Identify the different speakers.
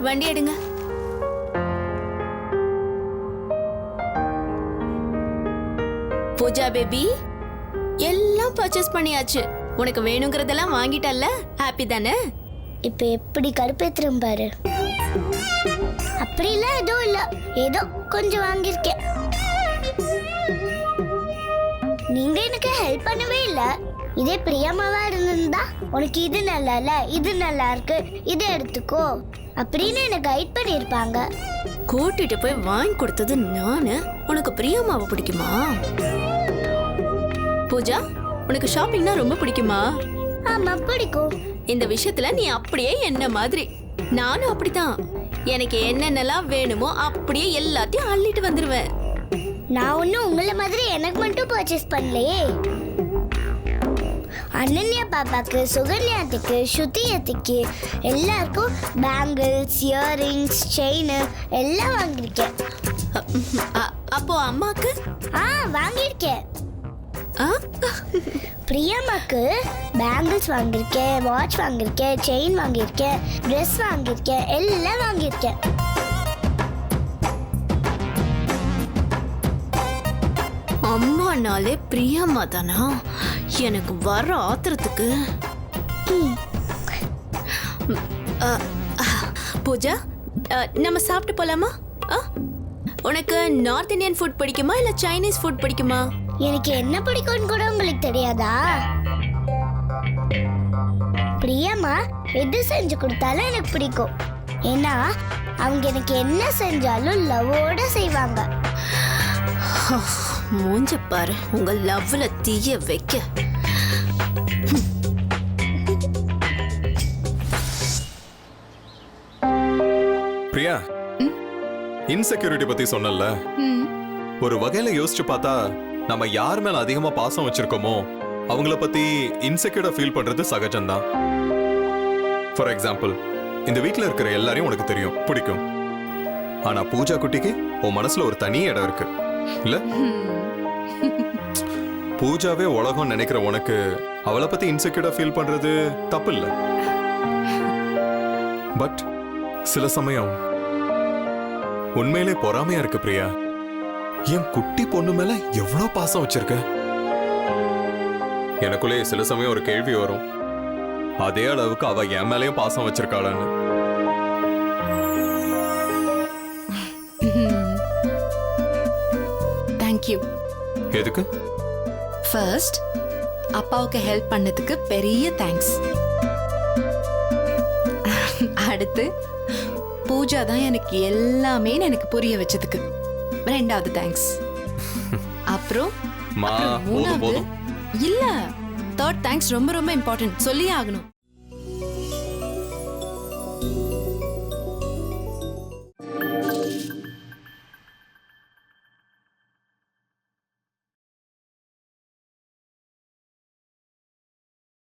Speaker 1: வண்டி எடுங்க. பூஜா பேபி, எல்லாம் பர்ச்சேஸ் பண்ணியாச்சு. உனக்கு வேணுங்கிறதெல்லாம் வாங்கிட்டல்ல, ஹாப்பி தானே?
Speaker 2: இப்ப எப்படி கடுப்பேத்துறேன் பாரு. அப்படிலாம் எதுவும் இல்ல, ஏதோ கொஞ்சம் வாங்கியிருக்கேன். நீங்க எனக்கு ஹெல்ப் பண்ணவே இல்ல. இதே பிரியமாவா இருந்திருந்தா உனக்கு இது நல்லா இல்ல, இது நல்லா இருக்கு, இதை எடுத்துக்கோ அப்படின்னு எனக்கு கைட் பண்ணிருப்பாங்க.
Speaker 1: கூட்டிட்டு போய் வாங்கி கொடுத்தது நானு. உனக்கு பிரியமாவை பிடிக்குமா? பூஜா, உனக்கு ஷாப்பிங்னா ரொம்ப பிடிக்குமா?
Speaker 2: ஆமா பிடிக்கும்.
Speaker 1: இந்த விஷயத்துல நீ அப்படியே என்ன மாதிரி. நானும் அப்படித்தான். எனக்கு என்னென்னலாம் வேணுமோ அப்படியே எல்லாத்தையும் அள்ளிட்டு வந்துருவேன்.
Speaker 2: நான் ஒன்னும் உங்களை மாதிரி எனக்கு மட்டும் பர்ச்சேஸ் பண்ணலையே. அனன்யா பாப்பாக்கு, சுகன்யாத்துக்கு, ஸ்ருதியத்துக்கு எல்லாருக்கும் பேங்கிள்ஸ், இயரிங்ஸ், செயின் எல்லாம் வாங்கியிருக்கேன்.
Speaker 1: அப்போ அம்மாக்கு?
Speaker 2: வாங்கியிருக்கேன். பிரியம்மாக்கு பேங்கிள்ஸ் வாங்கியிருக்கேன், வாட்ச் வாங்கியிருக்கேன், செயின் வாங்கியிருக்கேன், ட்ரெஸ் வாங்கியிருக்கேன், எல்லாம் வாங்கியிருக்கேன்.
Speaker 1: அம்மானாலே பிரியம்மா தானா? எனக்கு வர ஆத்திரத்துக்கு. பூஜா, நம்ம சாப்பிட்டு போலாமா? உனக்கு நார்த் இந்தியன் ஃபுட் பிடிக்குமா இல்ல சைனீஸ் ஃபுட் பிடிக்குமா?
Speaker 2: எனக்கு என்ன பிடிக்கும்னு கூட உங்களுக்கு தெரியாதா? பிரியம்மா எது செஞ்சு கொடுத்தாலும் எனக்கு பிடிக்கும். ஏன்னா அவங்க எனக்கு என்ன செஞ்சாலும் லவ்வோட செய்வாங்க.
Speaker 1: மூஞ்ச பாரு, உங்க லவ்ல தீய வைக்க.
Speaker 3: பிரியா, இன்செக்யூரிட்டி பத்தி சொன்னல, ஒரு வகையில யோசிச்சு பார்த்தா நம்ம யார் மேல அதிகமா பாசம் வச்சிருக்கோமோ அவங்கள பத்தி இன்செக்யூர்டா ஃபீல் பண்றது சகஜம்தான். ஃபார் எக்ஸாம்பிள், இந்த வீட்ல இருக்கிற எல்லாரையும் உனக்கு தெரியும், பிடிக்கும். ஆனா பூஜா குட்டிக்கு உன் மனசுல ஒரு தனி இடம் இருக்கு இல்ல? பூஜாவே உலகம் நினைக்கிற உனக்கு அவளை பத்தி இன்செக்யூர்டா ஃபீல் பண்றது தப்பு இல்ல. பட் சில சமயம் உண்மையிலே பொறாமையா இருக்கு பிரியா. என் குட்டி பொண்ணு மேல எவ்வளவு பாசம் வச்சிருக்க. எனக்குள்ளே சில சமயம் ஒரு கேள்வி வரும், அதே அளவுக்கு அவ என் மேலயும் பாசம் வச்சிருக்காளான்னு.
Speaker 4: தேங்க்யூ.
Speaker 3: எதுக்கு?
Speaker 4: ஃபர்ஸ்ட், அப்பாவுக்கு ஹெல்ப் பண்ணதுக்கு பெரிய தேங்க்ஸ். அடுத்து, பூஜா தான் எனக்கு எல்லாமே எனக்கு புரிய வச்சதுக்கு ரெண்டாவது தேங்க்ஸ். அப்புறம் மூணாவது இல்ல, தேர்ட் தேங்க்ஸ் ரொம்ப ரொம்ப இம்பார்ட்டன்ட், சொல்லியே ஆகணும்.